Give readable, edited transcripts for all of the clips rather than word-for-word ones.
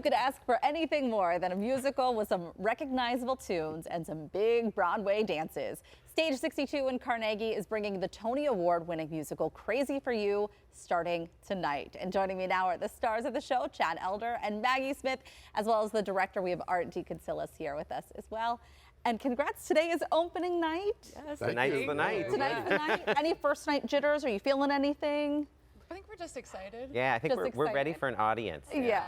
could ask for anything more than a musical with some recognizable tunes and some big Broadway dances. Stage 62 in Carnegie is bringing the Tony Award-winning musical Crazy for You starting tonight. And joining me now are the stars of the show, Chad Elder and Maggie Smith, as well as the director. We have Art Deconcilis here with us as well. And congrats, today is opening night. Yes, tonight's the night. Tonight's the night. Any first night jitters? Are you feeling anything? I think we're just excited. Yeah, I think we're ready for an audience. Yeah.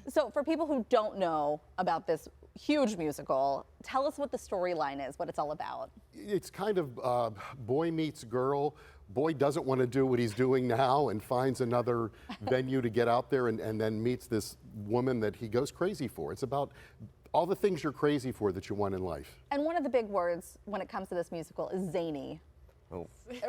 So for people who don't know about this huge musical, tell us what the storyline is, what it's all about. It's kind of boy meets girl. Boy doesn't want to do what he's doing now and finds another venue to get out there and then meets this woman that he goes crazy for. It's about all the things you're crazy for that you want in life. And one of the big words when it comes to this musical is zany. Oh.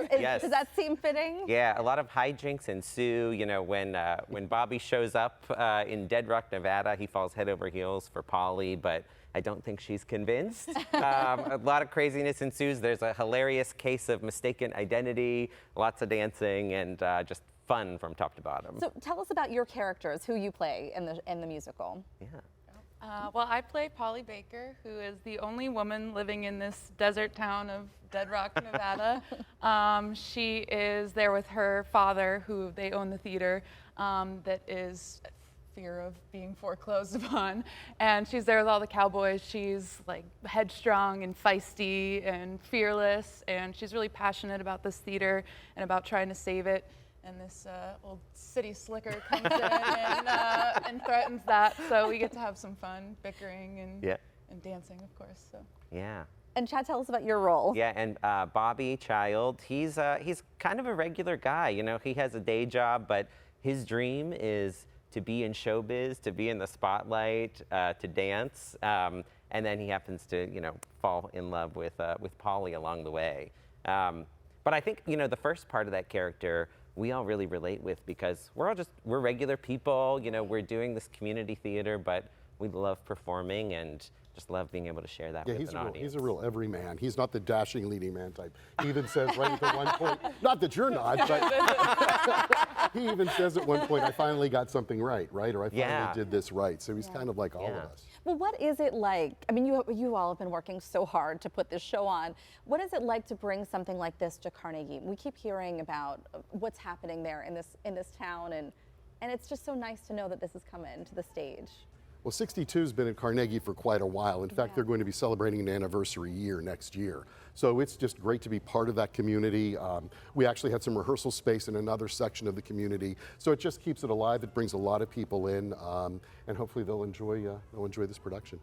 Yes. Does that seem fitting? Yeah, a lot of hijinks ensue. You know, when Bobby shows up in Dead Rock, Nevada, he falls head over heels for Polly, but I don't think she's convinced. A lot of craziness ensues. There's a hilarious case of mistaken identity, lots of dancing, and just fun from top to bottom. So tell us about your characters, who you play in the musical. Yeah. Well, I play Polly Baker, who is the only woman living in this desert town of Dead Rock, Nevada. She is there with her father, who they own the theater, that is fear of being foreclosed upon. And she's there with all the cowboys. She's like headstrong and feisty and fearless, and she's really passionate about this theater and about trying to save it. And this old city slicker comes in and threatens that. So we get to have some fun bickering and dancing, of course. So. Yeah. And Chad, tell us about your role. Yeah, and Bobby Child, he's kind of a regular guy. You know, he has a day job, but his dream is to be in showbiz, to be in the spotlight, to dance. And then he happens to, you know, fall in love with Polly along the way. But I think, you know, the first part of that character we all really relate with, because we're regular people, you know, we're doing this community theater, but we love performing and just love being able to share that with an audience. He's a real everyman. He's not the dashing leading man type. He even says right at one point, not that you're not, but he even says at one point, I finally got something right? Or I finally did this right. So he's kind of like all of us. Well, what is it like? I mean, you all have been working so hard to put this show on. What is it like to bring something like this to Carnegie? We keep hearing about what's happening there in this town, and it's just so nice to know that this is coming to the stage. Well, 62's been at Carnegie for quite a while. In fact, they're going to be celebrating an anniversary year next year. So it's just great to be part of that community. We actually had some rehearsal space in another section of the community. So it just keeps it alive. It brings a lot of people in, and hopefully they'll enjoy this production.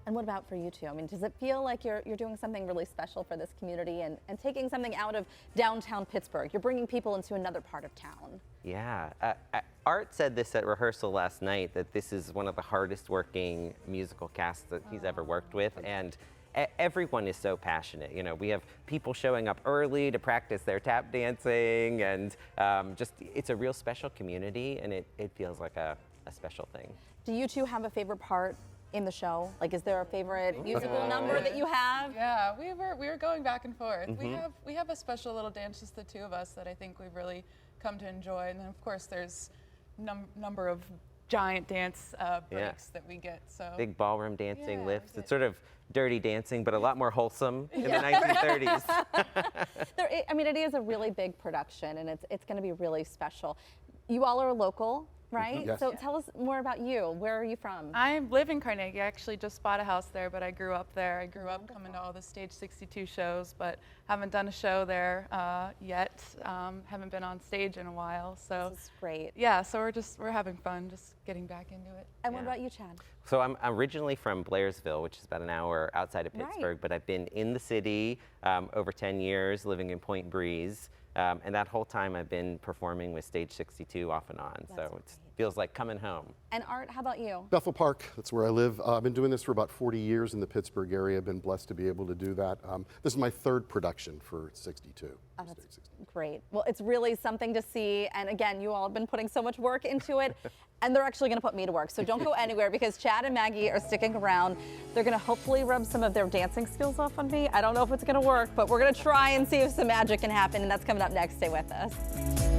And what about for you two? I mean, does it feel like you're doing something really special for this community and taking something out of downtown Pittsburgh? You're bringing people into another part of town. Yeah. Art said this at rehearsal last night, that this is one of the hardest working musical casts that he's ever worked with. And everyone is so passionate. You know, we have people showing up early to practice their tap dancing, and just it's a real special community, and it feels like a special thing. Do you two have a favorite part in the show? Like, is there a favorite musical number that you have? Yeah, we were going back and forth. We have a special little dance, just the two of us, that I think we've really come to enjoy. And then of course there's number of giant dance breaks that we get. So big ballroom dancing lifts. It's sort of dirty dancing, but a lot more wholesome in the 1930s. I mean, it is a really big production, and it's going to be really special. You all are local, right? Yes. So tell us more about you. Where are you from? I live in Carnegie. I actually just bought a house there, but I grew up there. I grew up coming to all the Stage 62 shows, but haven't done a show there yet. Haven't been on stage in a while. So this is great. Yeah, so we're having fun, just getting back into it. And what about you, Chad? So I'm originally from Blairsville, which is about an hour outside of Pittsburgh, but I've been in the city over 10 years, living in Point Breeze. And that whole time I've been performing with Stage 62 off and on. So it feels like coming home. And Art, how about you? Bethel Park, that's where I live. I've been doing this for about 40 years in the Pittsburgh area. I've been blessed to be able to do that. This is my third production for 62. Oh, that's great. Well, it's really something to see. And again, you all have been putting so much work into it. And they're actually going to put me to work. So don't go anywhere, because Chad and Maggie are sticking around. They're going to hopefully rub some of their dancing skills off on me. I don't know if it's going to work, but we're going to try and see if some magic can happen. And that's coming up next. Stay with us.